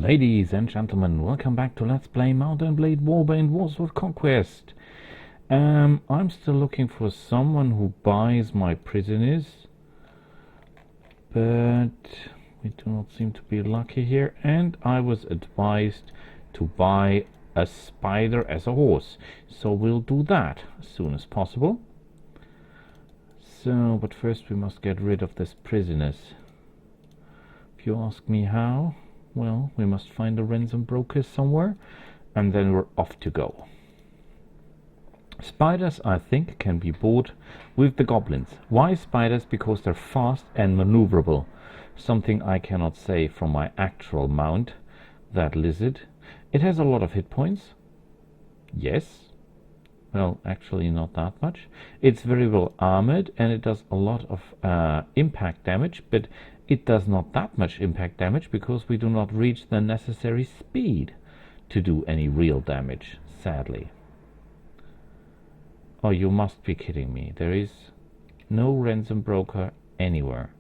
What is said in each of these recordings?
Ladies and gentlemen, welcome back to Let's Play Mount and Blade Warband warsword conquest. I'm still looking for someone who buys my prisoners, but we do not seem to be lucky here, and I was advised to buy a spider as a horse, so we'll do that as soon as possible. But first we must get rid of these prisoners. If you ask me how, well, we must find the ransom brokers somewhere, and then we're off to go. Spiders, I think, can be bought with the goblins. Why spiders? Because they're fast and maneuverable. Something I cannot say from my actual mount, that lizard. It has a lot of hit points. Yes. Well, actually not that much. It's very well armored, and it does a lot of impact damage, but it does not that much impact damage because we do not reach the necessary speed to do any real damage, sadly. Oh, you must be kidding me. There is no ransom broker anywhere.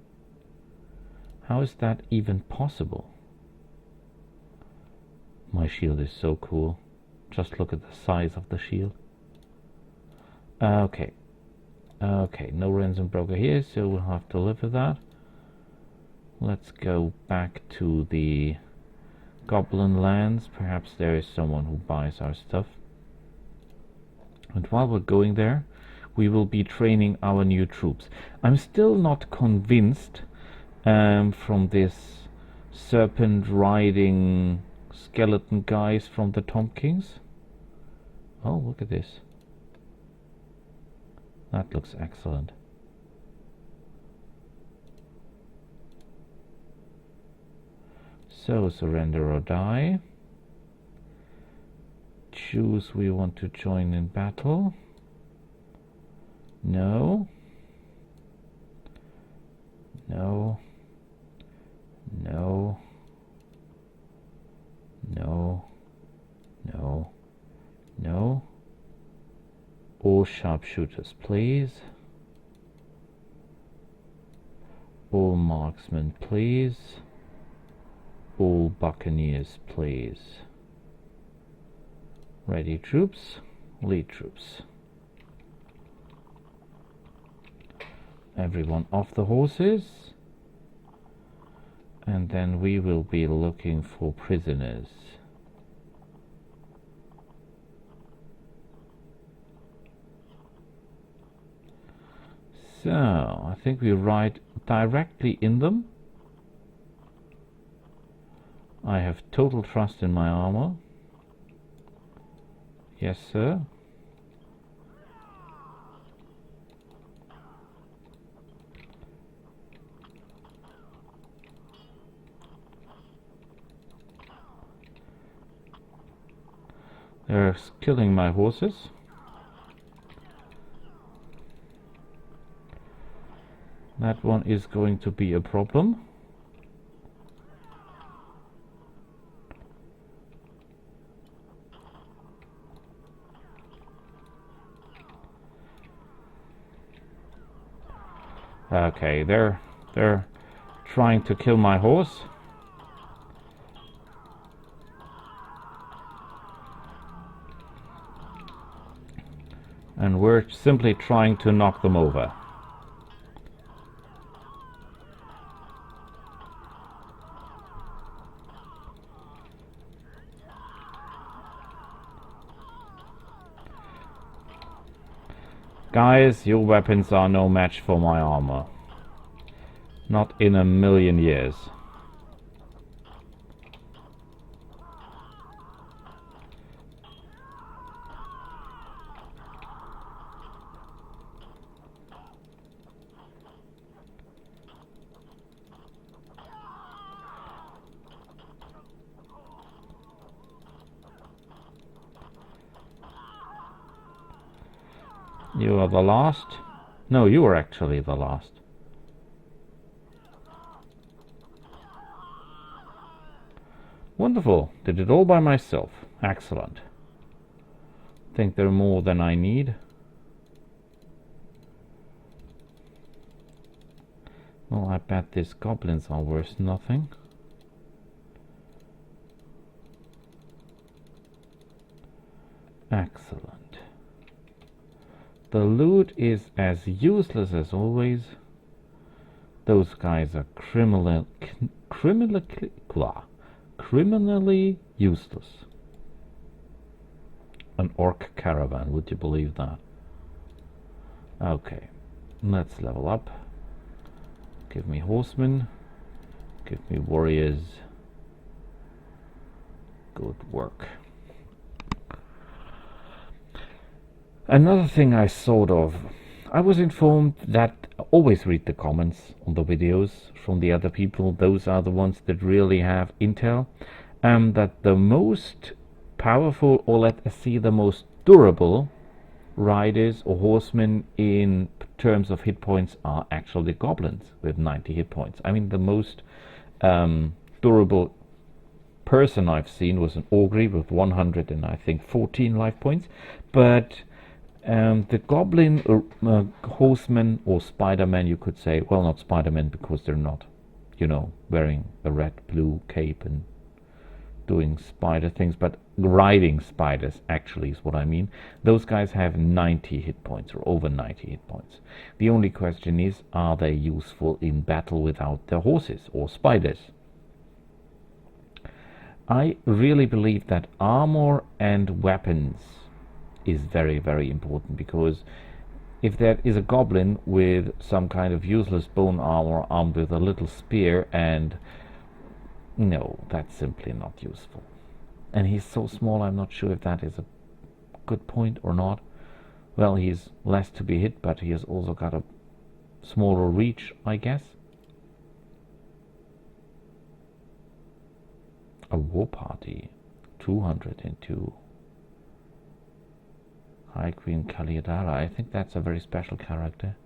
How is that even possible? My shield is so cool. Just look at the size of the shield. Okay, no ransom broker here, so we'll have to live with that. Let's go back to the Goblin lands. Perhaps there is someone who buys our stuff. And while we're going there, we will be training our new troops. I'm still not convinced from this serpent riding skeleton guys from the Tomb Kings. Oh, look at this. That looks excellent. So, surrender or die. Choose we want to join in battle. No. No. No. No. No. No. All sharpshooters, please. All marksmen, please. All buccaneers, please. Ready troops, lead troops. Everyone off the horses. And then we will be looking for prisoners. So, I think we ride directly in them. I have total trust in my armor. Yes, sir. They're killing my horses. That one is going to be a problem. Okay, they're trying to kill my horse. And we're simply trying to knock them over. Guys, your weapons are no match for my armor. Not in a million years. You are the last? No, you are actually the last. Wonderful. Did it all by myself. Excellent. Think they're more than I need. Well, I bet these goblins are worth nothing. Excellent. The loot is as useless as always. Those guys are criminally useless. An orc caravan, would you believe that? Okay, let's level up. Give me horsemen. Give me warriors. Good work. Another thing I was informed that always read the comments on the videos from the other people. Those are the ones that really have intel. That the most powerful, or let us see, the most durable riders or horsemen in terms of hit points are actually goblins with 90 hit points. I mean, the most durable person I've seen was an ogre with 100 and I think 14 life points, but the goblin horsemen or Spider-Man, you could say, well, not Spider-Man because they're not, wearing a red blue cape and doing spider things, but riding spiders actually is what I mean. Those guys have 90 hit points or over 90 hit points. The only question is, are they useful in battle without their horses or spiders? I really believe that armor and weapons is very, very important, because if there is a goblin with some kind of useless bone armor armed with a little spear, and no, that's simply not useful. And he's so small, I'm not sure if that is a good point or not. Well, he's less to be hit, but he has also got a smaller reach, I guess. A war party, 202. High Queen Kaliadara, I think that's a very special character.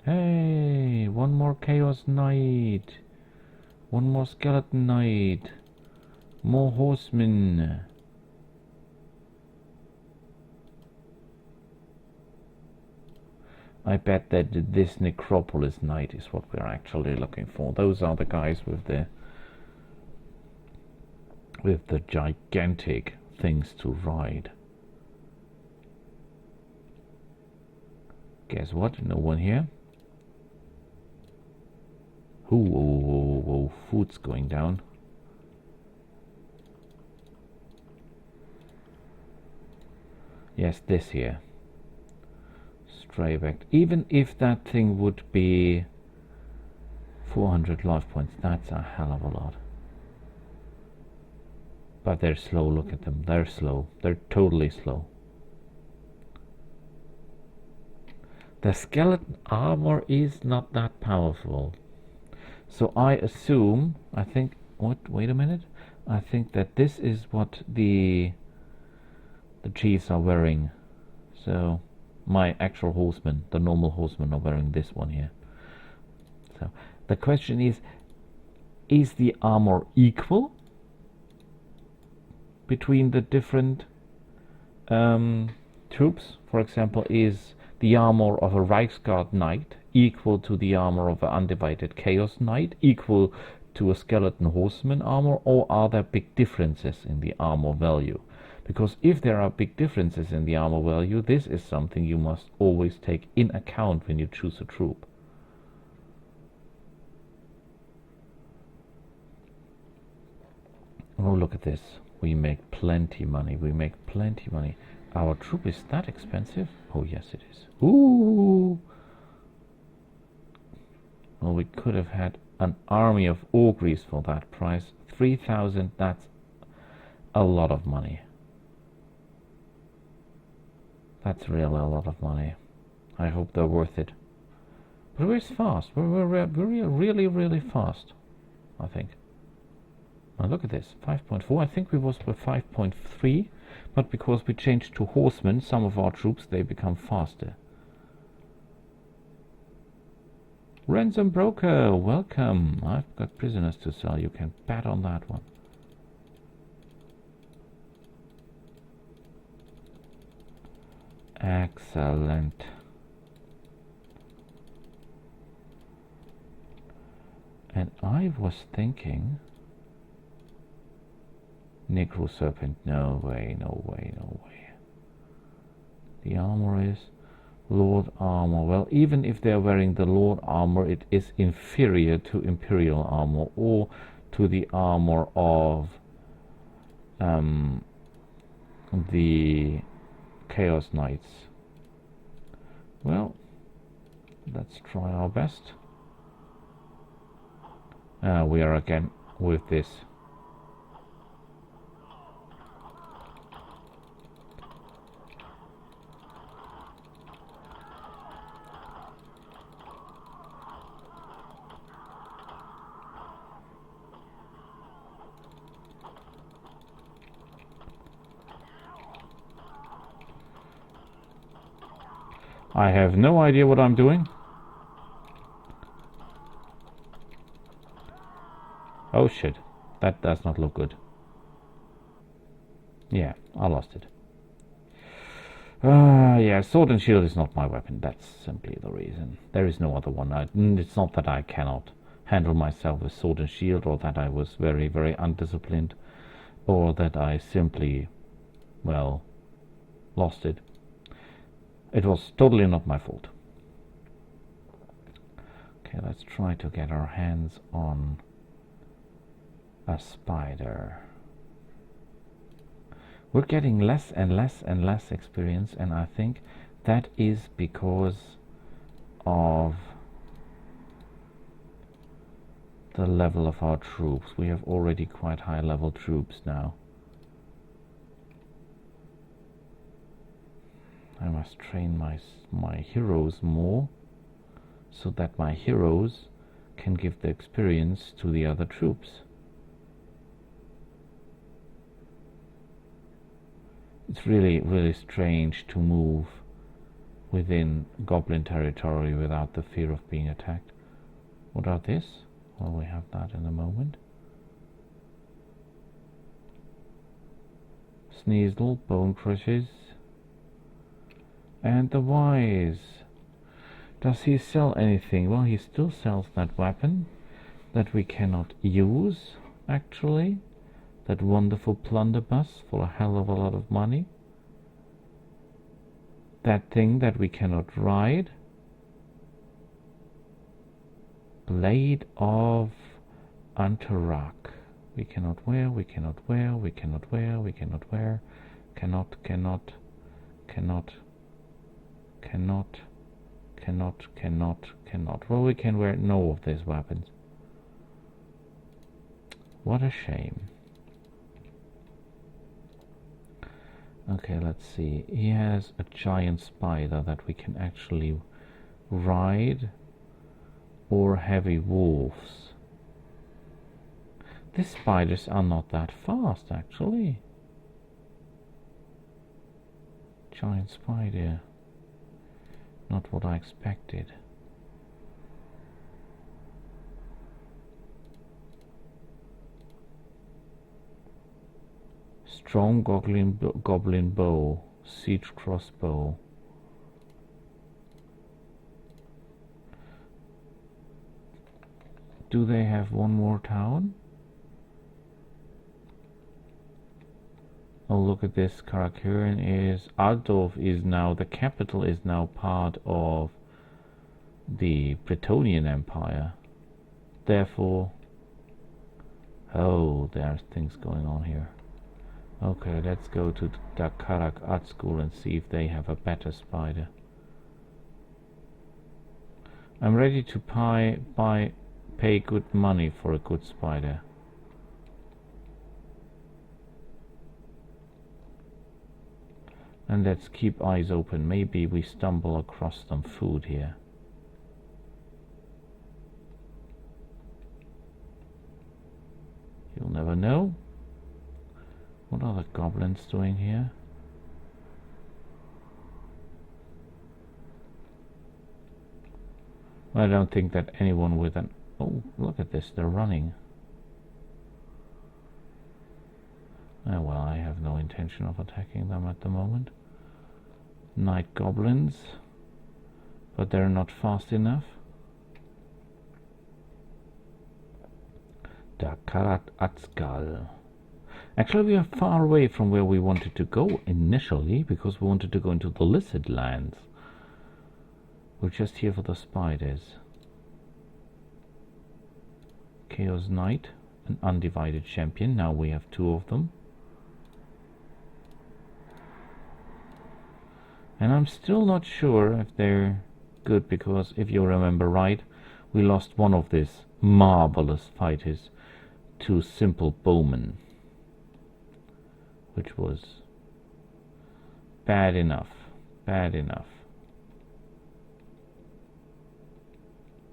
Hey, one more Chaos Knight. One more Skeleton Knight. More horsemen. I bet that this Necropolis Knight is what we're actually looking for. Those are the guys with the gigantic things to ride. Guess what? No one here. Ooh, food's going down. Yes, this here. Stray back. Even if that thing would be 400 life points, that's a hell of a lot. But they're slow, look at them. They're slow. They're totally slow. The skeleton armor is not that powerful. So I assume, wait a minute. I think that this is what the chiefs are wearing. So my actual horsemen, the normal horsemen, are wearing this one here. So the question is the armor equal between the different troops? For example, is the armor of a Reichsguard Knight equal to the armor of an Undivided Chaos Knight, equal to a Skeleton Horseman armor, or are there big differences in the armor value? Because if there are big differences in the armor value, this is something you must always take in account when you choose a troop. Oh, look at this. We make plenty money. Our troop is that expensive? Oh, yes, it is. Ooh! Well, we could have had an army of ogres for that price. 3,000, that's a lot of money. That's really a lot of money. I hope they're worth it. But we're fast. We're really, really fast, I think. Now look at this, 5.4. I think we was with 5.3, but because we changed to horsemen, some of our troops, they become faster. Ransom broker, welcome. I've got prisoners to sell. You can bet on that one. Excellent. And I was thinking, Necro Serpent, no way, no way, no way. The armor is Lord armor. Well, even if they're wearing the Lord armor, it is inferior to Imperial armor or to the armor of the Chaos Knights. Well, let's try our best. We are again with this. I have no idea what I'm doing. Oh shit, that does not look good. Yeah, I lost it. Yeah, sword and shield is not my weapon. That's simply the reason. There is no other one. It's not that I cannot handle myself with sword and shield, or that I was very, very undisciplined, or that I simply, well, lost it. It was totally not my fault. Okay, let's try to get our hands on a spider. We're getting less and less and less experience, and I think that is because of the level of our troops. We have already quite high level troops now. I must train my heroes more, so that my heroes can give the experience to the other troops. It's really, really strange to move within goblin territory without the fear of being attacked. What are this? Well, we have that in a moment. Sneasel, bone crushes. And the wise. Does he sell anything? Well, he still sells that weapon that we cannot use, actually. That wonderful blunderbuss for a hell of a lot of money. That thing that we cannot ride. Blade of Antarak. We cannot wear, we cannot wear, we cannot wear, we cannot wear. Cannot. Well, we can wear no of these weapons. What a shame. Okay, let's see. He has a giant spider that we can actually ride, or heavy wolves. These spiders are not that fast, actually. Giant spider. Not what I expected. Strong goblin bow. Siege crossbow. Do they have one more town? Oh, look at this. Karakiran is... Aldorf is now... The capital is now part of the Bretonnian Empire. Therefore... Oh, there's things going on here. Okay, let's go to the Karak Art School and see if they have a better spider. I'm ready to pay good money for a good spider. And let's keep eyes open. Maybe we stumble across some food here. You'll never know. What are the goblins doing here? I don't think that anyone with an... Oh, look at this, they're running. Oh, well, I have no intention of attacking them at the moment. Night goblins. But they're not fast enough. Dakarat Atskal. Actually, we are far away from where we wanted to go initially, because we wanted to go into the lizard lands. We're just here for the spiders. Chaos Knight, an undivided champion. Now we have 2 of them. And I'm still not sure if they're good, because if you remember right, we lost one of these marvelous fighters to simple bowmen, which was bad enough. Bad enough.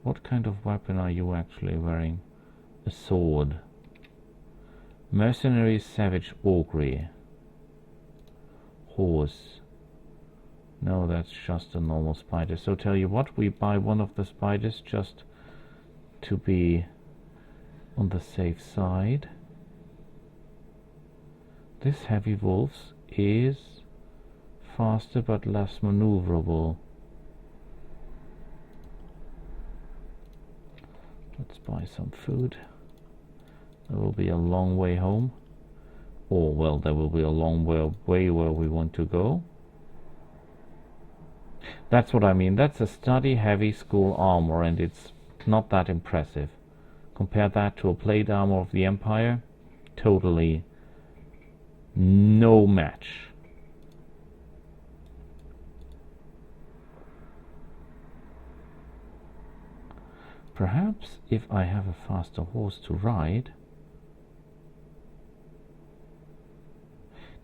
What kind of weapon are you actually wearing? A sword. Mercenary Savage Augury. Horse. No, that's just a normal spider. So tell you what, we buy one of the spiders just to be on the safe side. This heavy wolf is faster but less maneuverable. Let's buy some food. There will be a long way home. Or, well, there will be a long way where we want to go. That's what I mean. That's a study heavy school armor, and it's not that impressive. Compare that to a plate armor of the Empire. Totally no match. Perhaps if I have a faster horse to ride.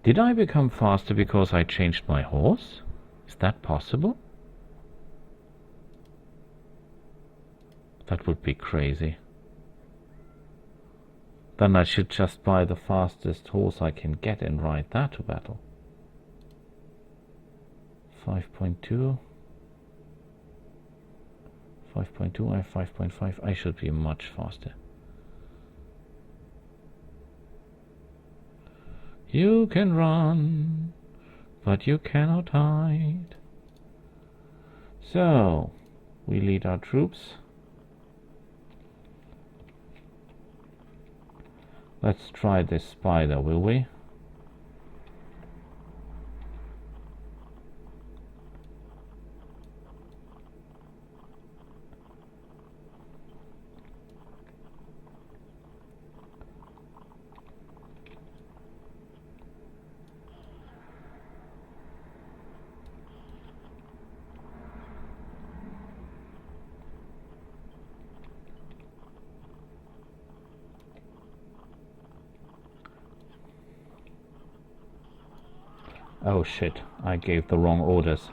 Did I become faster because I changed my horse? Is that possible? That would be crazy. Then I should just buy the fastest horse I can get and ride that to battle. 5.2. 5.2, I have 5.5. I should be much faster. You can run, but you cannot hide. So, we lead our troops. Let's try this spider, will we? Oh shit, I gave the wrong orders.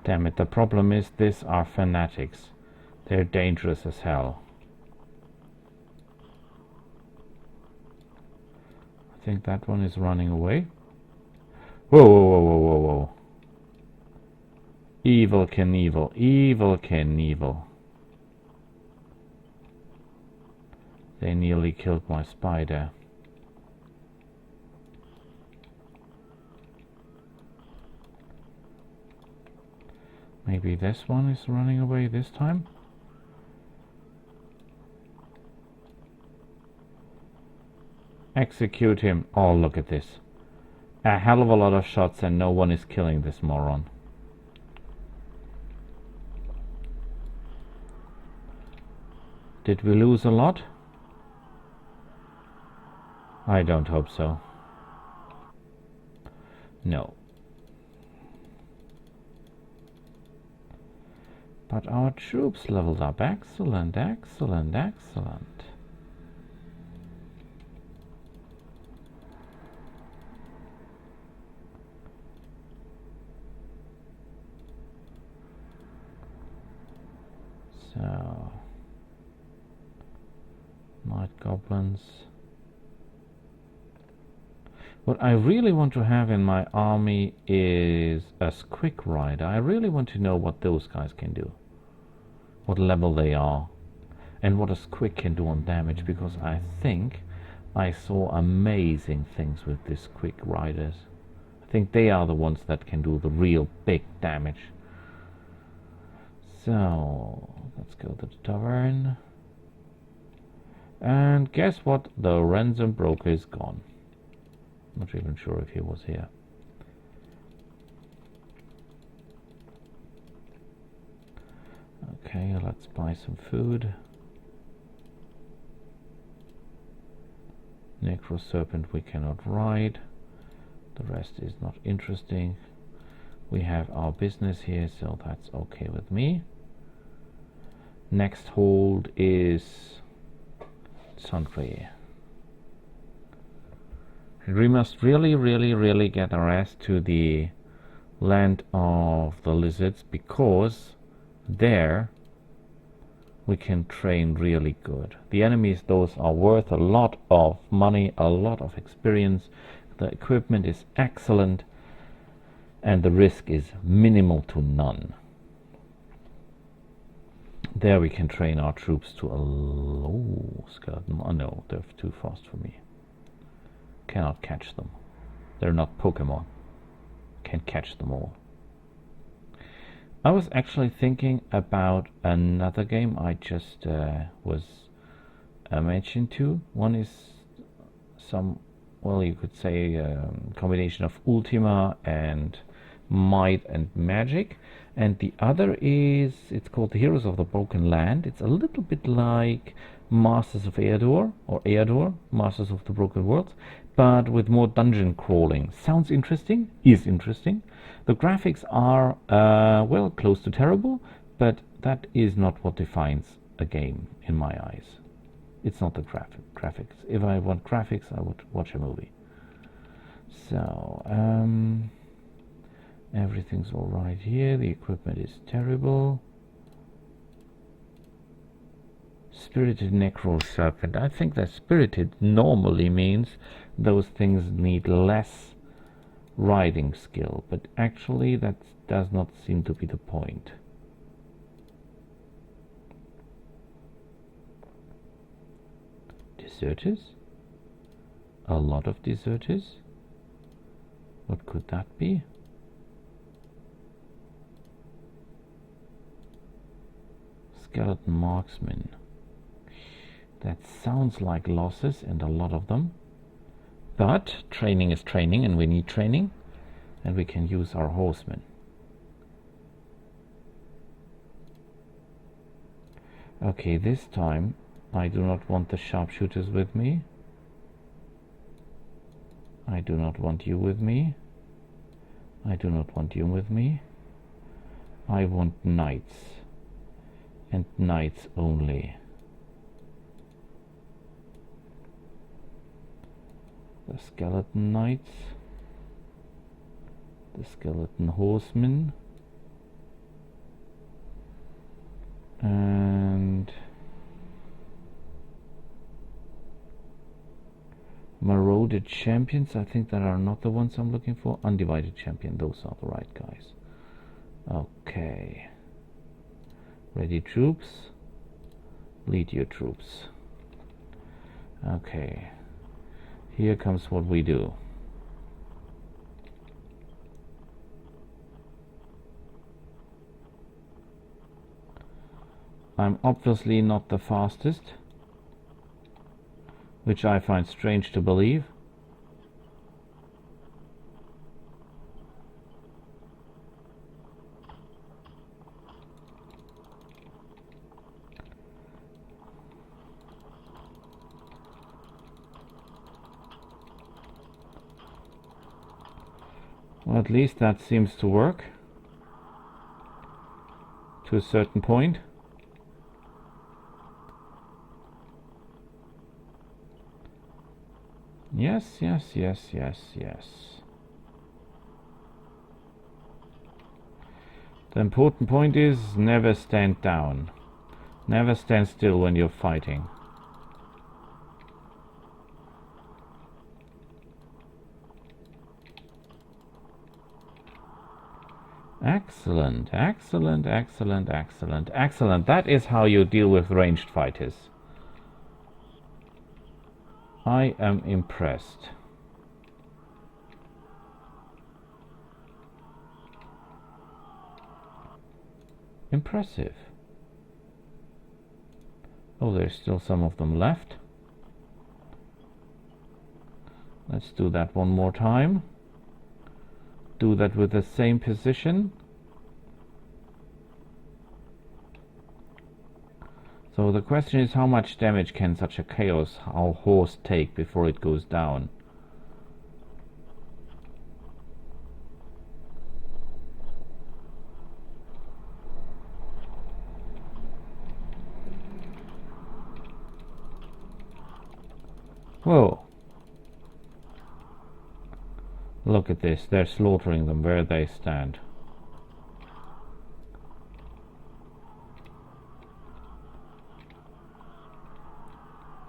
Damn it, the problem is these are fanatics. They're dangerous as hell. I think that one is running away. Whoa, whoa, whoa, whoa, whoa, whoa. Evil Knievel, Evil Knievel. They nearly killed my spider. Maybe this one is running away this time? Execute him. Oh, look at this. A hell of a lot of shots and no one is killing this moron. Did we lose a lot? I don't hope so. No. But our troops leveled up. Excellent, excellent, excellent. So White goblins. What I really want to have in my army is a quick rider. I really want to know what those guys can do, what level they are, and what a quick can do on damage, because I think I saw amazing things with these quick riders. I think they are the ones that can do the real big damage. So let's go to the tavern. And guess what? The ransom broker is gone. Not even sure if he was here. Okay, let's buy some food. Necro Serpent we cannot ride. The rest is not interesting. We have our business here, so that's okay with me. Next hold is Sundry. We must really get our ass to the land of the lizards, because there we can train really good. The enemies, those are worth a lot of money, a lot of experience. The equipment is excellent, and the risk is minimal to none. There we can train our troops to a low skeleton. Oh no, they're too fast for me. Cannot catch them. They're not Pokemon. Can't catch them all. I was actually thinking about another game I just was mentioned to. One is some, well, you could say combination of Ultima and Might and Magic. And the other is, it's called the Heroes of the Broken Land. It's a little bit like Masters of Eador, or Eador, Masters of the Broken Worlds, but with more dungeon crawling. Sounds interesting, is interesting. The graphics are, well, close to terrible, but that is not what defines a game in my eyes. It's not the graphics. If I want graphics, I would watch a movie. So, everything's all right here. The equipment is terrible. Spirited Necro Serpent. I think that spirited normally means those things need less riding skill, but actually that does not seem to be the point. Deserters? A lot of deserters? What could that be? Skeleton marksman. That sounds like losses, and a lot of them. But training is training, and we need training, and we can use our horsemen. Okay, this time I do not want the sharpshooters with me. I do not want you with me. I do not want you with me. I want knights, and knights only. The skeleton knights, the skeleton horsemen, and marauded champions. I think that are not the ones I'm looking for. Undivided champion, those are the right guys. Okay. Ready troops, lead your troops. Okay. Here comes what we do. I'm obviously not the fastest, which I find strange to believe. Well, at least that seems to work to a certain point. Yes. The important point is never stand down. Never stand still when you're fighting. Excellent, excellent, excellent, excellent, excellent. That is how you deal with ranged fighters. I am impressed. Impressive. Oh, there's still some of them left. Let's do that one more time. Do that with the same position. So the question is, how much damage can such a chaos horse take before it goes down? Whoa. Look at this, they're slaughtering them where they stand.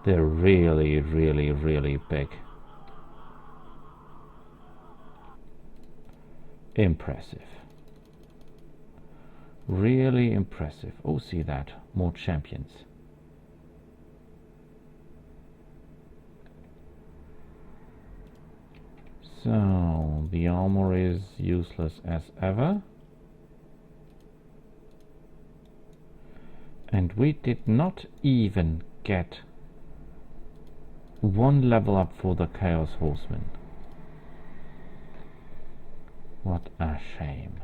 They're really, really, really big. Impressive. Really impressive. Oh, see that. More champions. So, the armor is useless as ever. And we did not even get one level up for the Chaos Horseman. What a shame.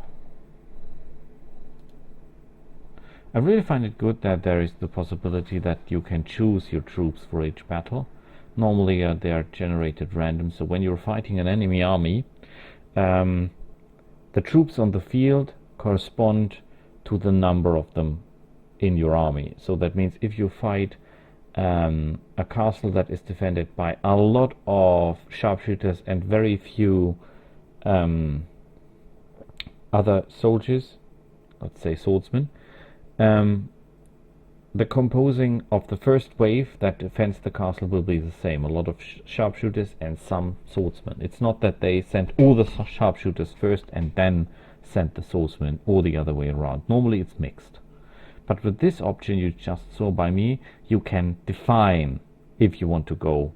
I really find it good that there is the possibility that you can choose your troops for each battle. Normally they are generated random, so when you're fighting an enemy army, the troops on the field correspond to the number of them in your army. So that means if you fight a castle that is defended by a lot of sharpshooters and very few other soldiers, let's say swordsmen, the composing of the first wave that defends the castle will be the same. A lot of sharpshooters and some swordsmen. It's not that they sent all the sharpshooters first and then sent the swordsmen, or the other way around. Normally it's mixed. But with this option you just saw by me, you can define if you want to go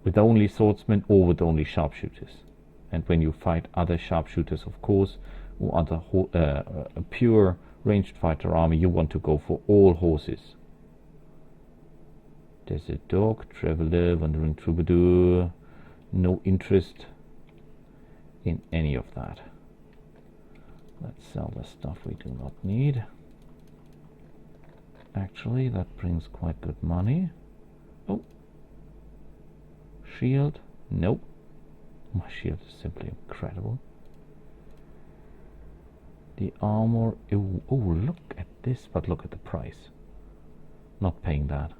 with only swordsmen or with only sharpshooters. And when you fight other sharpshooters, of course, or other pure ranged fighter army, you want to go for all horses. Desert dog, traveler, wandering troubadour. No interest in any of that. Let's sell the stuff we do not need. Actually, that brings quite good money. Oh, shield. Nope. My shield is simply incredible. The armor. Oh, look at this, but look at the price. Not paying that.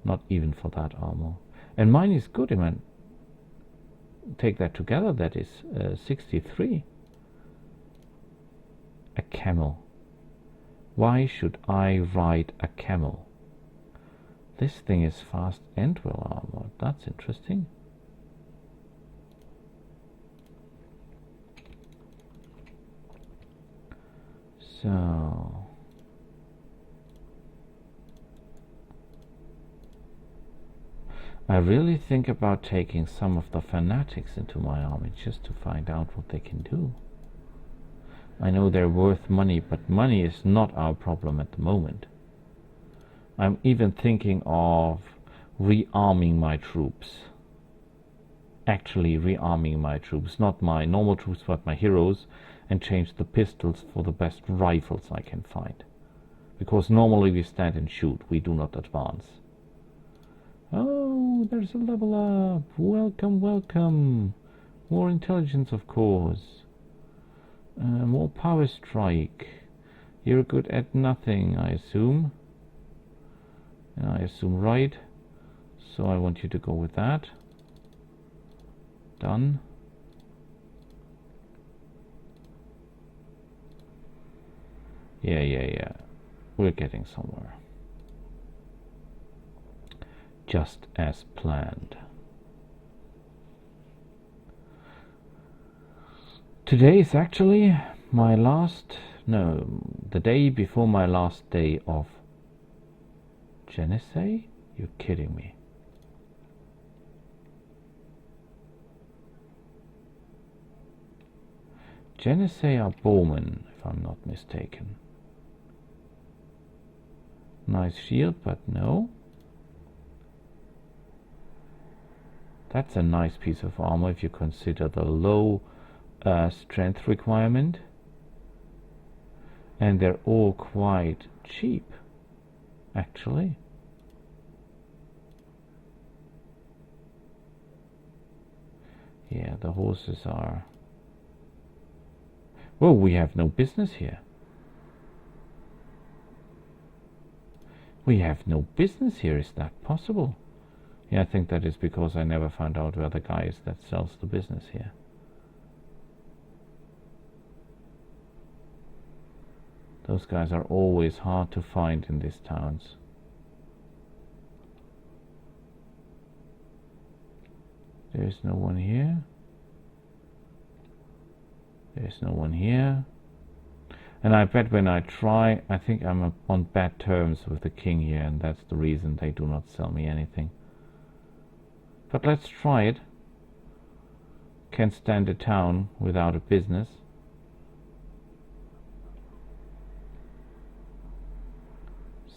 Not even for that armor. And mine is good. I mean, take that together, that is 63. A camel. Why should I ride a camel? This thing is fast and well armored. That's interesting. So I really think about taking some of the fanatics into my army just to find out what they can do. I know they're worth money, but money is not our problem at the moment. I'm even thinking of rearming my troops. Actually rearming my troops, not my normal troops but my heroes, and change the pistols for the best rifles I can find. Because normally we stand and shoot, we do not advance. Oh, there's a level up. Welcome, welcome. More intelligence, of course. More power strike. You're good at nothing, I assume. I assume right. So I want you to go with that. Done. Yeah. We're getting somewhere. Just as planned. Today is actually The day before my last day of Genesee? You're kidding me. Genesee are bowmen, if I'm not mistaken. Nice shield, but no. That's a nice piece of armor if you consider the low strength requirement. And they're all quite cheap, actually. Yeah, the horses are... Well, we have no business here. We have no business here, is that possible? Yeah, I think that is because I never found out where the guy is that sells the business here. Those guys are always hard to find in these towns. There's no one here. There's no one here. And I bet when I try, I think I'm on bad terms with the king here, and that's the reason they do not sell me anything. But let's try it. Can't stand a town without a business.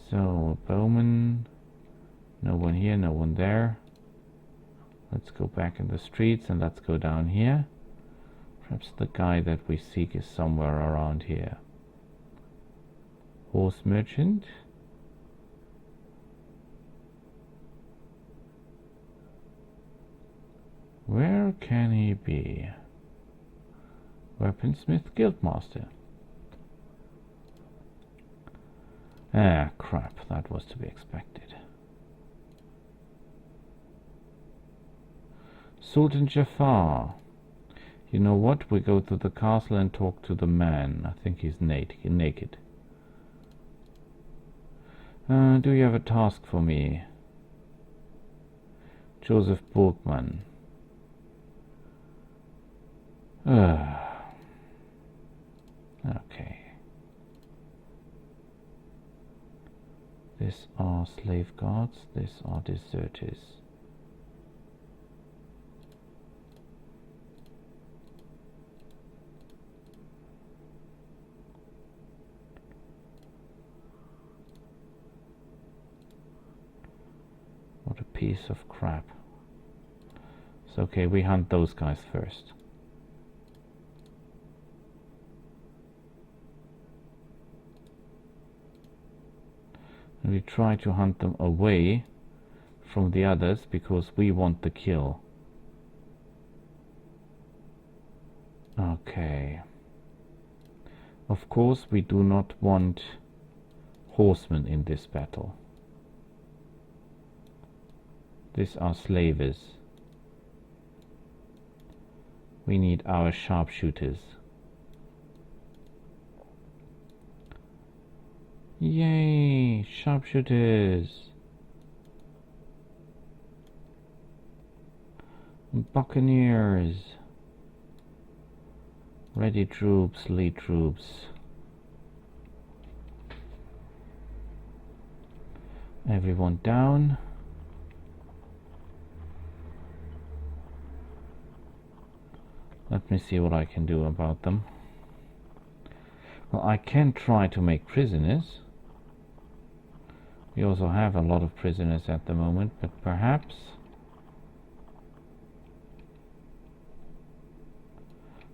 So, bowman. No one here, no one there. Let's go back in the streets and let's go down here. Perhaps the guy that we seek is somewhere around here. Horse merchant. Where can he be? Weaponsmith Guildmaster. Ah, crap, that was to be expected. Sultan Jafar. You know what? We go to the castle and talk to the man. I think he's naked. Do you have a task for me? Joseph Burgman. Okay. These are slave guards. These are deserters. What a piece of crap. It's okay, we hunt those guys first. And we try to hunt them away from the others because we want the kill. Okay. Of course, we do not want horsemen in this battle. These are slavers. We need our sharpshooters. Yay! Sharpshooters! Buccaneers! Ready troops, lead troops. Everyone down. Let me see what I can do about them. Well, I can try to make prisoners. We also have a lot of prisoners at the moment, but perhaps...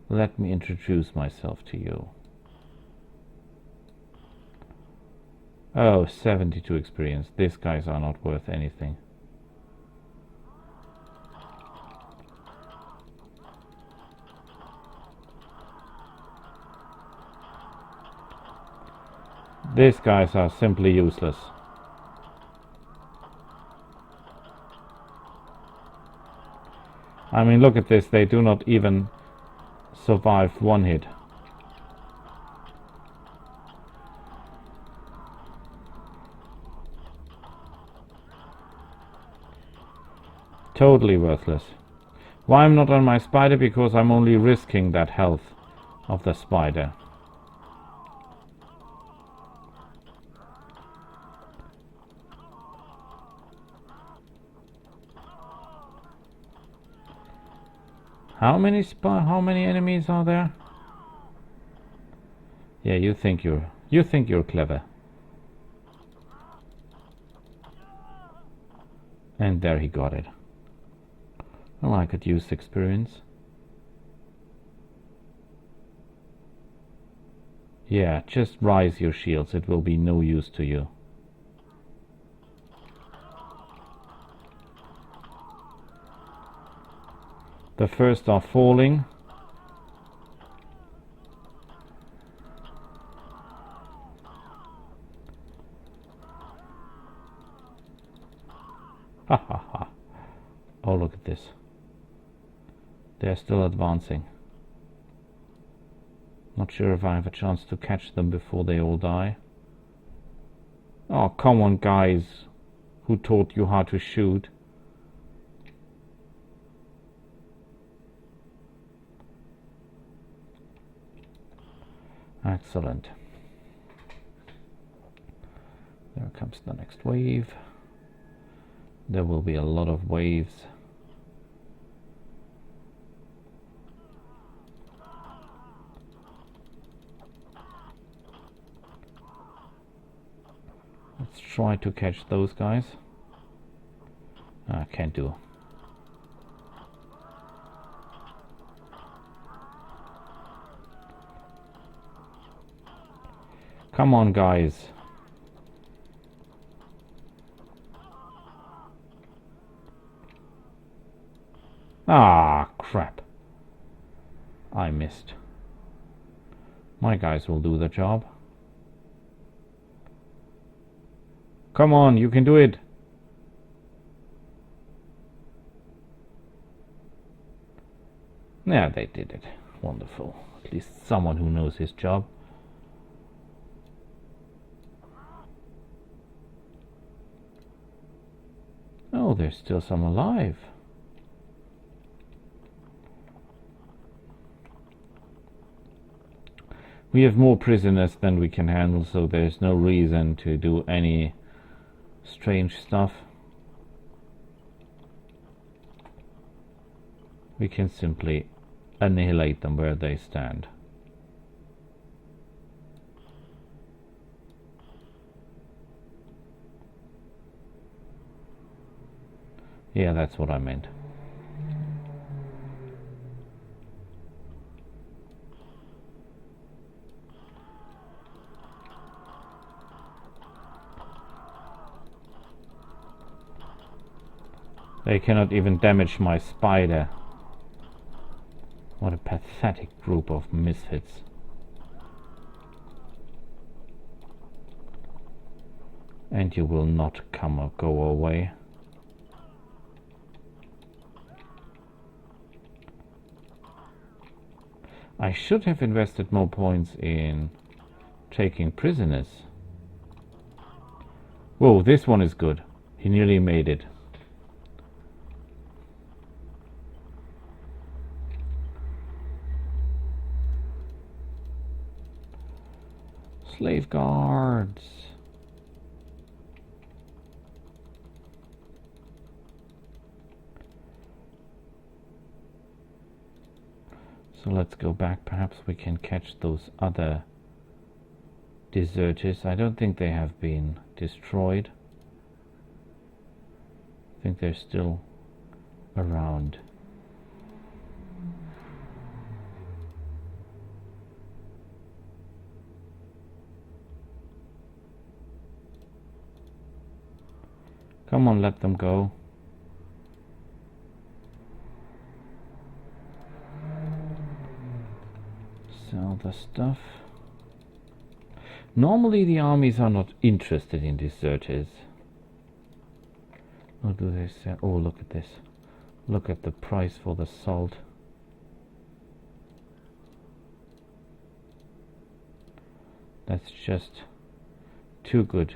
Let me introduce myself to you. Oh, 72 experience. These guys are not worth anything. These guys are simply useless. I mean, look at this. They do not even survive one hit. Totally worthless. Why I'm not on my spider? Because I'm only risking that health of the spider. How many enemies are there? Yeah, you think you're clever. And there he got it. Well, I could use experience. Yeah, just rise your shields. It will be no use to you. The first are falling. Ha ha ha. Oh, look at this. They're still advancing. Not sure if I have a chance to catch them before they all die. Oh, come on, guys. Who taught you how to shoot? Excellent. There comes the next wave. There will be a lot of waves. Let's try to catch those guys. Can't do. Come on, guys. Ah, crap. I missed. My guys will do the job. Come on, you can do it. Yeah, they did it. Wonderful. At least someone who knows his job. Oh, there's still some alive. We have more prisoners than we can handle, so there's no reason to do any strange stuff. We can simply annihilate them where they stand. Yeah, that's what I meant. They cannot even damage my spider. What a pathetic group of misfits. And you will not come or go away. I should have invested more points in taking prisoners. Whoa, this one is good. He nearly made it. Slave guards. So let's go back. Perhaps we can catch those other deserters. I don't think they have been destroyed. I think they're still around. Come on, let them go. Sell the stuff. Normally the armies are not interested in deserters. What do they say? Oh, look at this. Look at the price for the salt. That's just too good.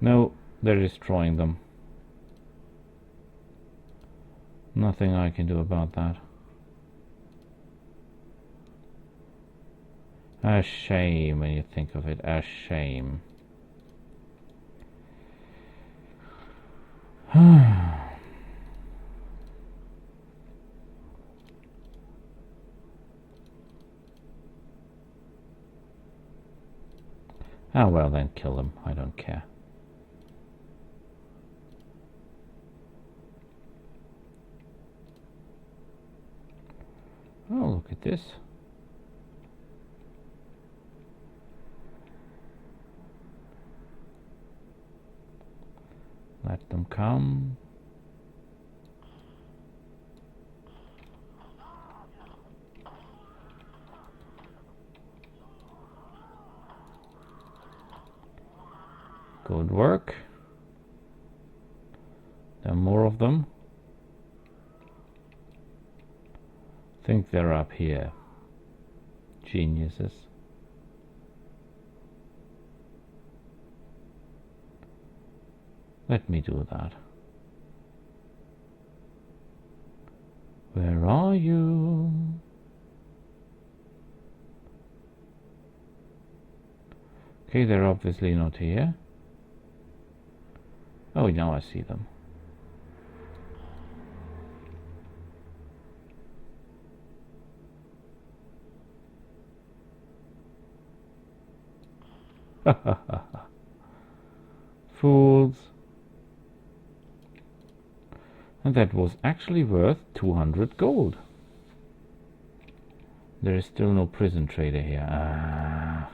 No, they're destroying them. Nothing I can do about that. A shame when you think of it. A shame. Ah, well then kill them. I don't care. Oh, look at this. Let them come. Good work. There are more of them. I think they're up here. Geniuses. Let me do that. Where are you? Okay, they're obviously not here. Oh, now I see them. Fools. And that was actually worth 200 gold. There is still no prison trader here. Ah.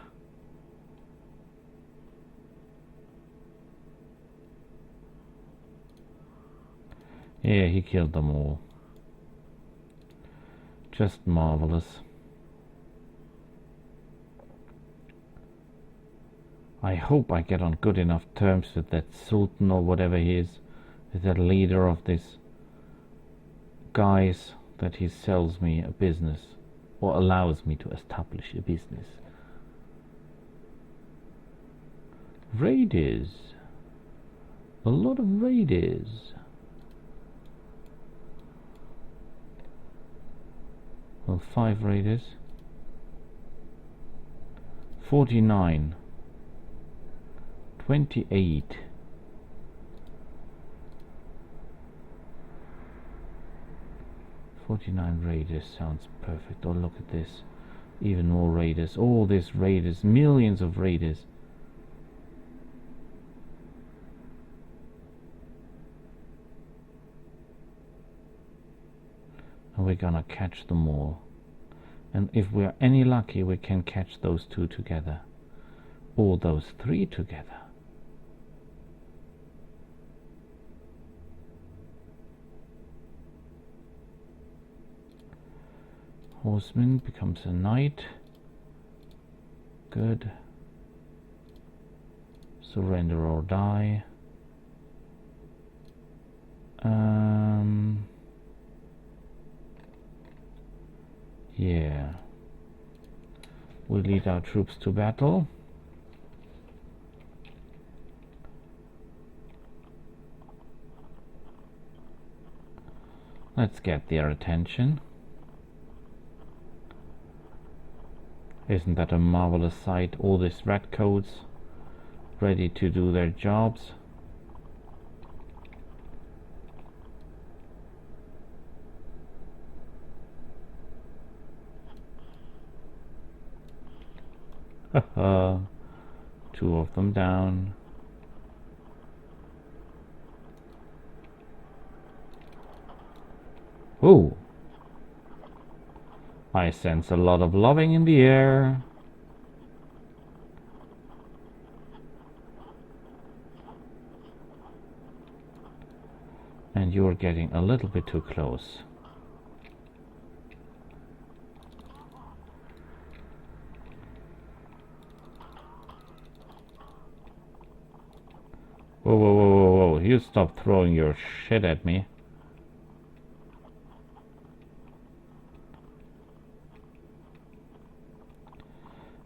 Yeah, he killed them all. Just marvelous. I hope I get on good enough terms with that Sultan or whatever he is, with that leader of this guys, that he sells me a business or allows me to establish a business. Raiders. A lot of raiders. Well, 5 raiders. 49. 28. "49 raiders sounds perfect. Oh, look at this. Even more raiders. All these raiders. Millions of raiders. And we're gonna catch them all. And if we're any lucky, we can catch those 2 together. Or those 3 together. Horseman becomes a knight. Good. Surrender or die. Yeah. We lead our troops to battle. Let's get their attention. Isn't that a marvelous sight? All these redcoats ready to do their jobs. Haha. 2 of them down. Ooh. I sense a lot of loving in the air. And you're getting a little bit too close. Whoa, whoa, whoa, whoa, whoa. You stop throwing your shit at me.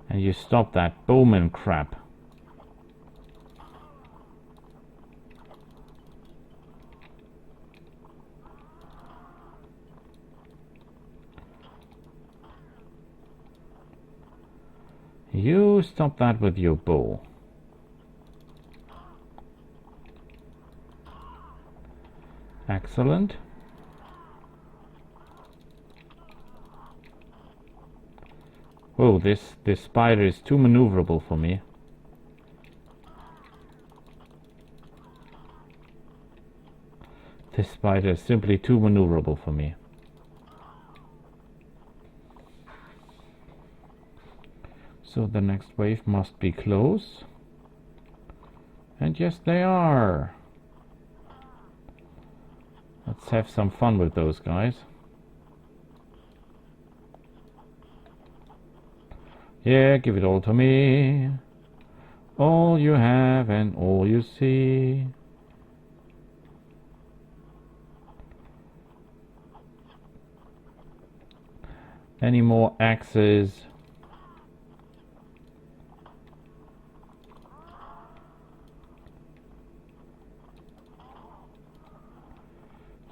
And you stop that bowman crap. You stop that with your bow. Excellent. Oh, this spider is too maneuverable for me. This spider is simply too maneuverable for me. So the next wave must be close. And yes, they are. Let's have some fun with those guys. Yeah, give it all to me. All you have and all you see. Any more axes?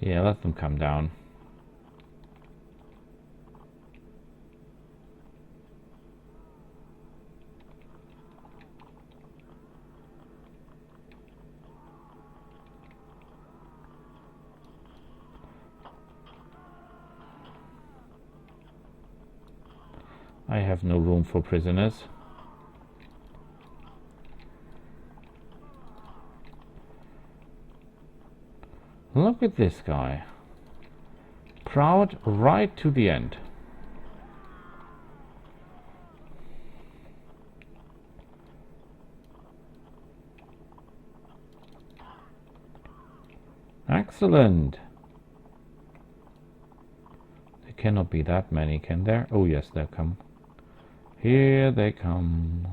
Yeah, let them come down. I have no room for prisoners. Look at this guy. Proud right to the end. Excellent. There cannot be that many, can there? Oh yes, they come. Here they come.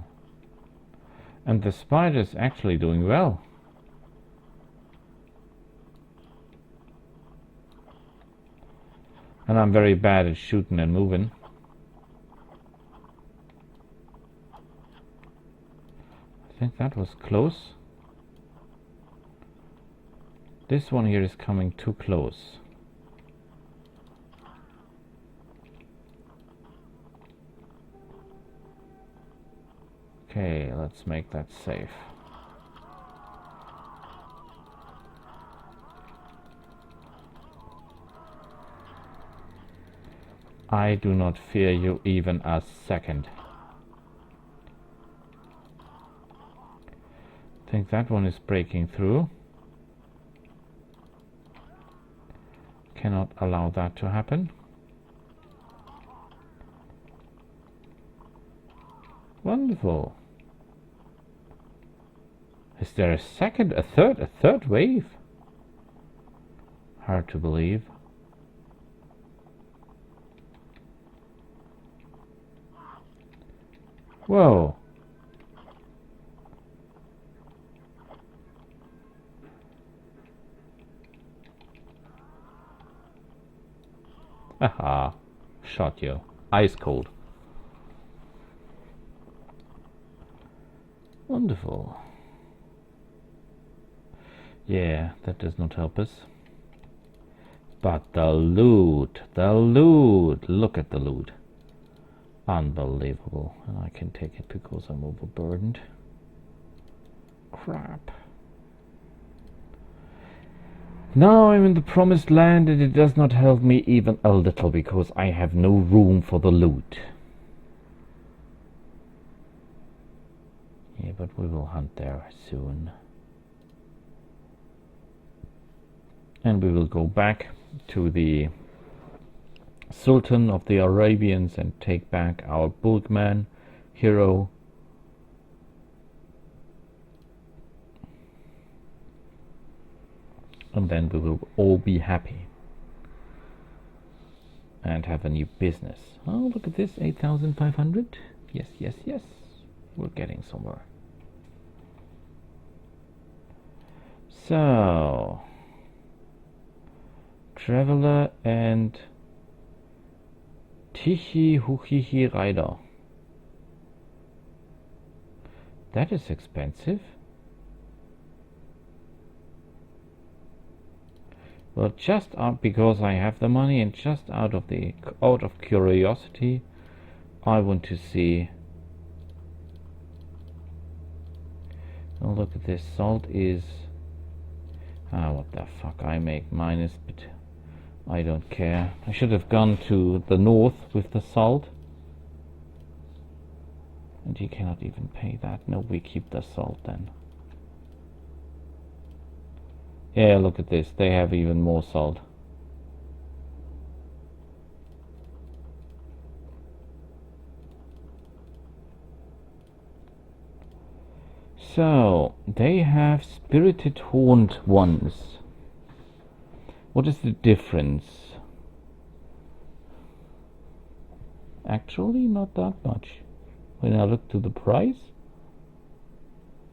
And the spider's actually doing well. And I'm very bad at shooting and moving. I think that was close. This one here is coming too close. Okay, let's make that safe. I do not fear you even a second. I think that one is breaking through. Cannot allow that to happen. Wonderful. Is there a third wave? Hard to believe. Whoa. Aha. Shot you. Ice cold. Wonderful. Yeah, that does not help us. But the loot. Look at the loot. Unbelievable. And I can take it because I'm overburdened. Crap. Now I'm in the promised land and it does not help me even a little because I have no room for the loot. Yeah, but we will hunt there soon. And we will go back to the Sultan of the Arabians and take back our Bulgman hero. And then we will all be happy and have a new business. Oh, look at this, 8,500. Yes, yes, yes. We're getting somewhere. So, Traveler and Tichi Huchichi Rider. That is expensive. Well, just out because I have the money and just out of curiosity, I want to see. Oh, look at this. Salt is. What the fuck? I make minus, but I don't care. I should have gone to the north with the salt. And you cannot even pay that. No, we keep the salt then. Yeah, look at this. They have even more salt. So, they have spirited horned ones. What is the difference? Actually, not that much. When I look to the price,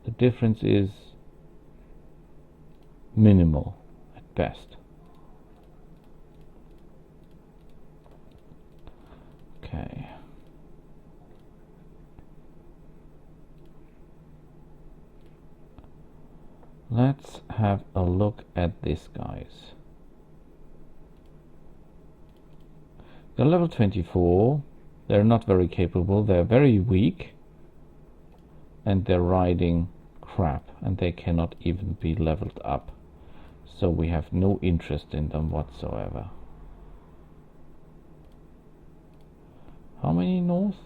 the difference is minimal at best. Okay. Let's have a look at these guys. They're level 24. They're not very capable. They're very weak. And they're riding crap. And they cannot even be leveled up. So we have no interest in them whatsoever. How many north?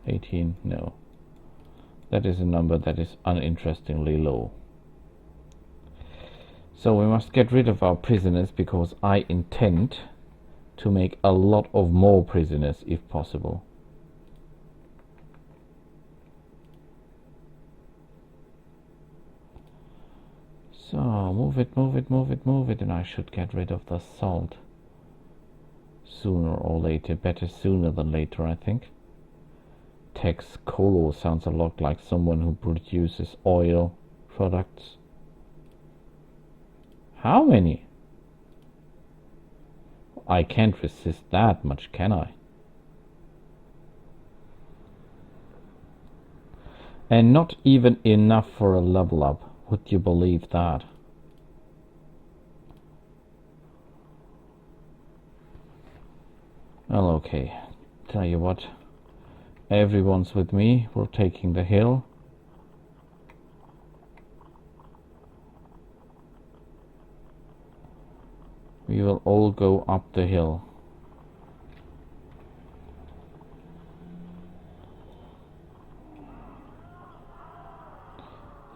18? No. That is a number that is uninterestingly low. So we must get rid of our prisoners, because I intend to make a lot of more prisoners if possible. So move it, move it, move it, move it, and I should get rid of the salt sooner or later. Better sooner than later, I think. Tex Colo sounds a lot like someone who produces oil products. How many? I can't resist that much, can I? And not even enough for a level up. Would you believe that? Well, okay. Tell you what. Everyone's with me. We're taking the hill. We will all go up the hill.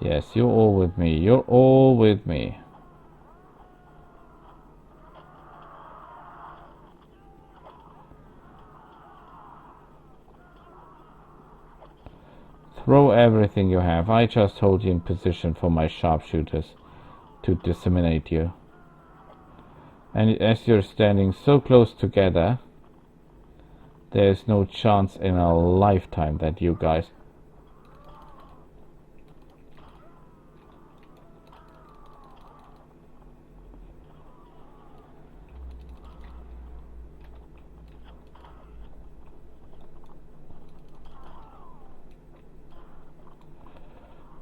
Yes, you're all with me. You're all with me. Throw everything you have. I just hold you in position for my sharpshooters to disseminate you. And as you're standing so close together, there's no chance in a lifetime that you guys...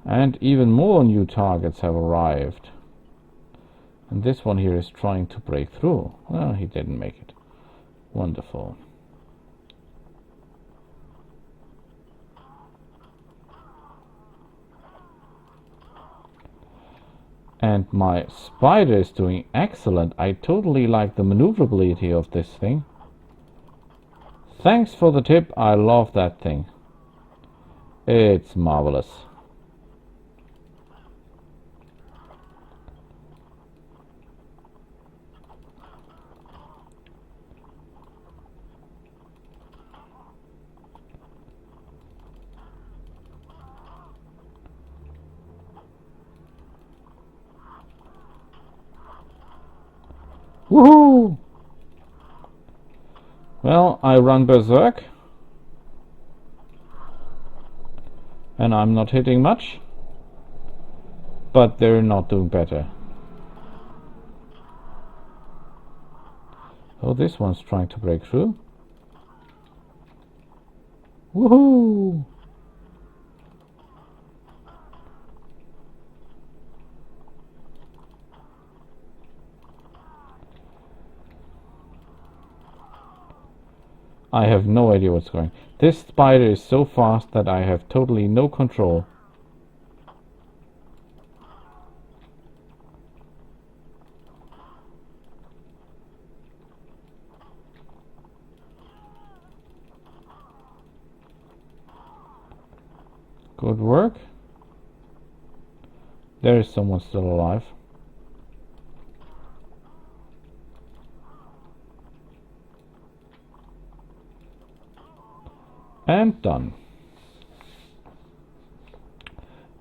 And even more new targets have arrived. And this one here is trying to break through. Well, he didn't make it. Wonderful. And my spider is doing excellent. I totally like the maneuverability of this thing. Thanks for the tip. I love that thing. It's marvelous. Woohoo! Well, I run berserk. And I'm not hitting much. But they're not doing better. Oh, this one's trying to break through. Woohoo! I have no idea what's going on. This spider is so fast that I have totally no control. Good work. There is someone still alive. And done.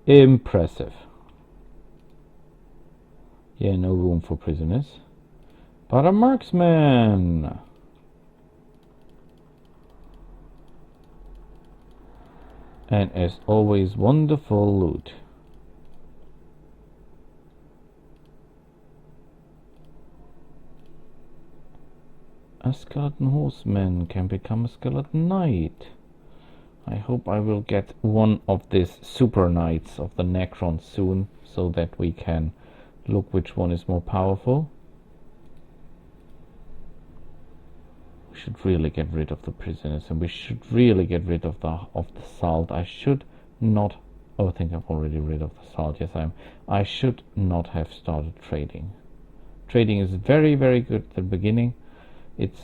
Impressive. Yeah, no room for prisoners. But a marksman! And as always, wonderful loot. A skeleton horseman can become a skeleton knight. I hope I will get one of these super knights of the Necron soon, so that we can look which one is more powerful. We should really get rid of the prisoners, and we should really get rid of the salt. I should not. Oh, I think I'm already rid of the salt. Yes, I am. I should not have started trading. Trading is very, very good at the beginning. It's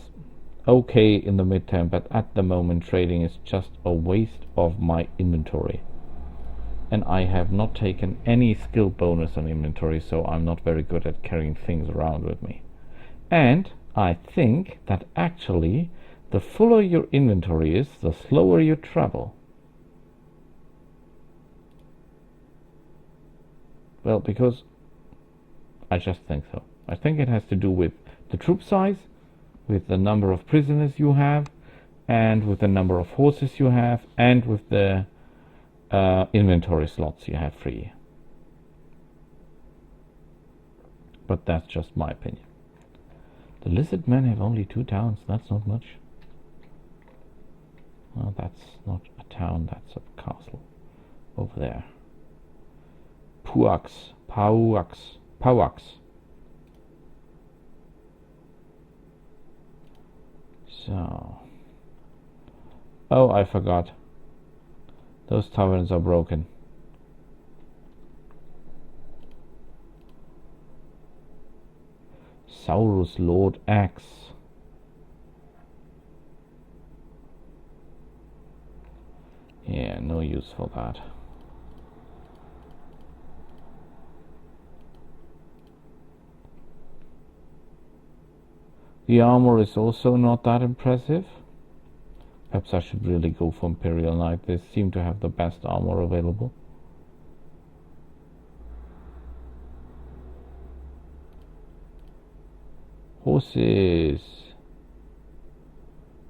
okay in the midterm, but at the moment trading is just a waste of my inventory. And I have not taken any skill bonus on inventory, so I'm not very good at carrying things around with me. And I think that actually the fuller your inventory is, the slower you travel. Well, because I just think so. I think it has to do with the troop size, with the number of prisoners you have, and with the number of horses you have, and with the inventory slots you have free. But that's just my opinion. The lizard men have only 2 towns. That's not much. Well, that's not a town, that's a castle over there. Pauax. So. Oh, I forgot. Those taverns are broken. Saurus Lord Axe. Yeah, no use for that. The armor is also not that impressive. Perhaps I should really go for Imperial Knight. They seem to have the best armor available. Horses.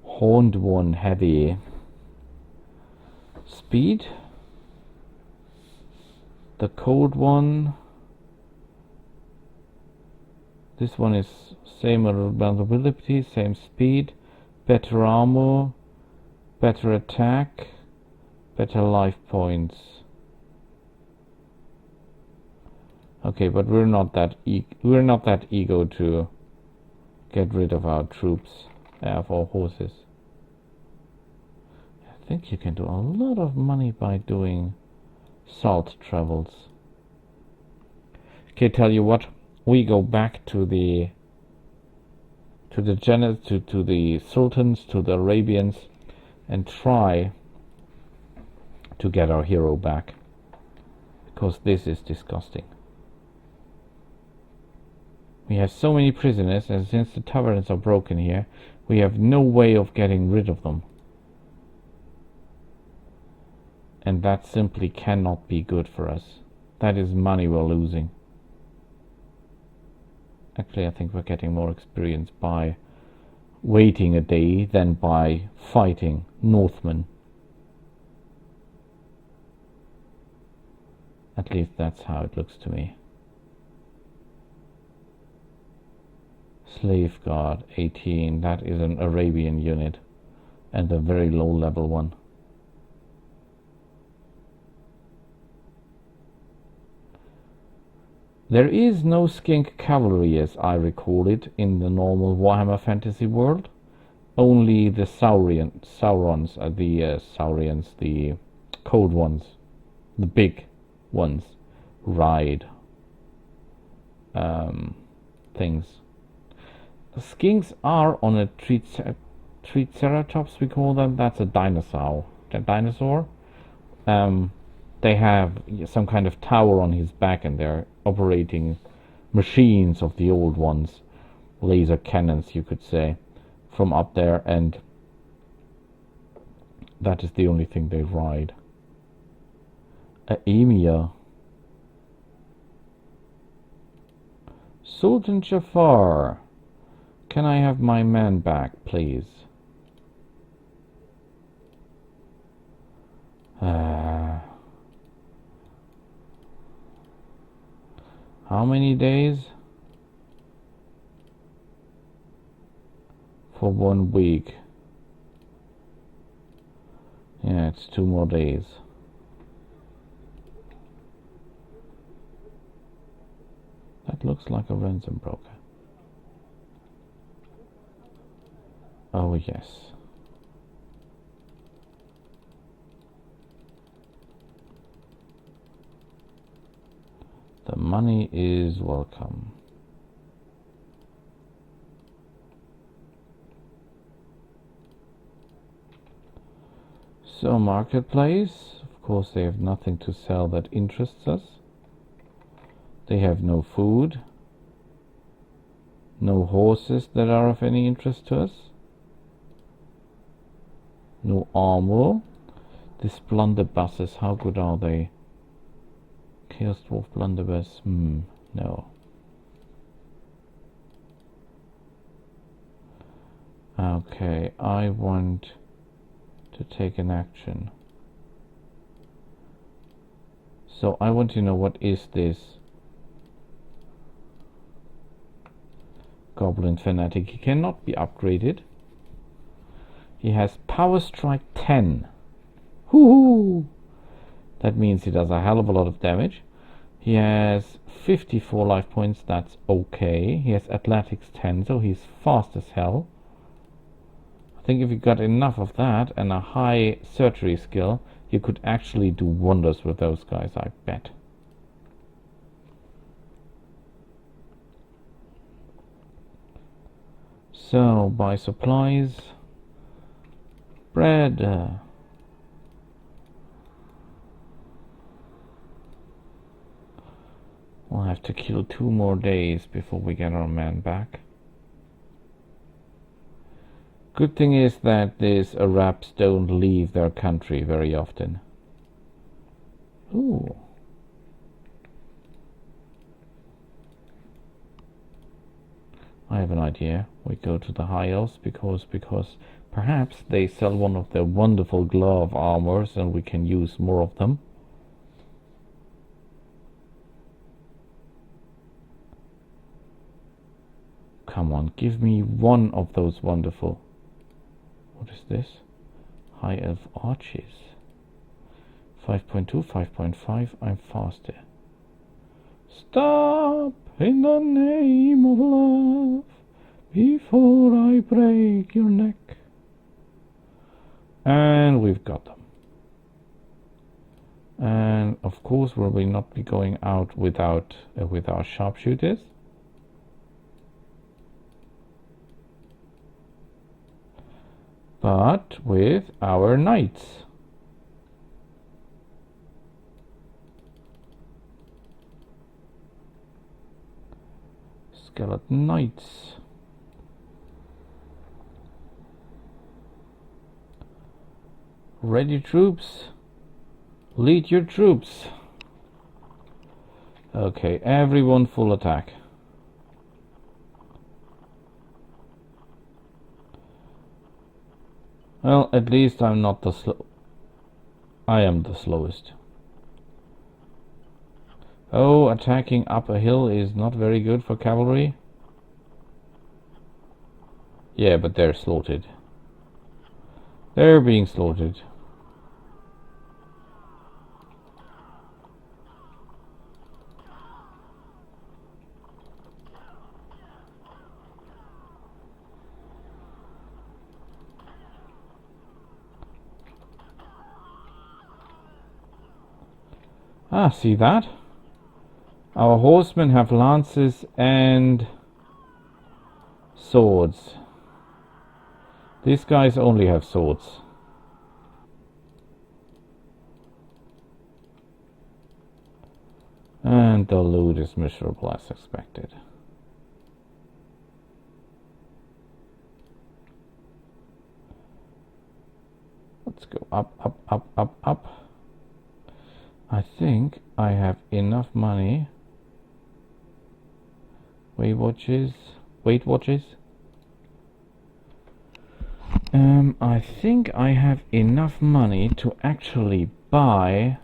Horned one heavy. Speed. The cold one. This one is same availability, same speed, better armor, better attack, better life points. Okay, but we're not that eager to get rid of our troops, of our horses. I think you can do a lot of money by doing salt travels. Okay, tell you what, we go back to the sultans, to the Arabians, and try to get our hero back, because this is disgusting. We have so many prisoners, and since the taverns are broken here, we have no way of getting rid of them. And that simply cannot be good for us. That is money we're losing. Actually, I think we're getting more experience by waiting a day than by fighting Northmen. At least that's how it looks to me. Slave Guard 18, that is an Arabian unit, and a very low level one. There is no skink cavalry as I recall it in the normal Warhammer Fantasy world. Only the the cold ones, the big ones, ride things. Skinks are on a Triceratops, we call them. That's a dinosaur. They have some kind of tower on his back, and they're operating machines of the old ones, laser cannons, you could say, from up there. And that is the only thing they ride. A emir. Sultan Jafar, can I have my man back, please? How many days? For 1 week. Yeah, it's 2 more days. That looks like a ransom broker. Oh, yes. The money is welcome. So, marketplace. Of course, they have nothing to sell that interests us. They have no food. No horses that are of any interest to us. No armor. These blunderbusses, how good are they? Chaos Dwarf blunderbuss, no. Okay, I want to take an action. So I want to know, what is this Goblin Fanatic? He cannot be upgraded. He has Power Strike 10. Hoo-hoo! That means he does a hell of a lot of damage. He has 54 life points, that's okay. He has Athletics 10, so he's fast as hell. I think if you got enough of that and a high surgery skill, you could actually do wonders with those guys, I bet. So, buy supplies. Bread. We'll have to kill 2 more days before we get our man back. Good thing is that these Arabs don't leave their country very often. Ooh. I have an idea. We go to the High Elves because perhaps they sell one of their wonderful glove armors and we can use more of them. Come on, give me one of those wonderful. What is this? High Elf Arches. 5.2, 5.5, I'm faster. Stop in the name of love before I break your neck. And we've got them. And of course we will not be going out without with our sharpshooters. But with our knights. Skeleton knights. Ready, troops. Lead your troops. Okay, everyone full attack. Well, at least I'm not the slow. I am the slowest. Oh, attacking up a hill is not very good for cavalry. Yeah, but they're slaughtered. They're being slaughtered. Ah, see that? Our horsemen have lances and swords. These guys only have swords. And the loot is miserable as expected. Let's go up, up, up, up, up. I think I have enough money. Weight watches. I think I have enough money to actually buy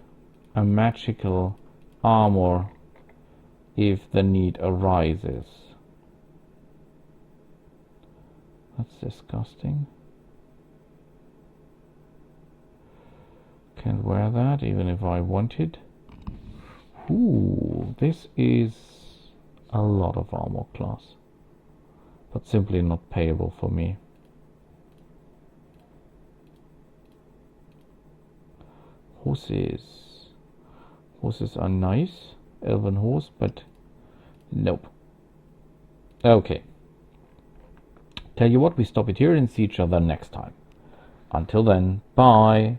a magical armor if the need arises. That's disgusting. Can't wear that even if I wanted. Ooh, this is a lot of armor class, but simply not payable for me. Horses. Horses are nice. Elven horse, but nope. Okay. Tell you what, we stop it here and see each other next time. Until then, bye.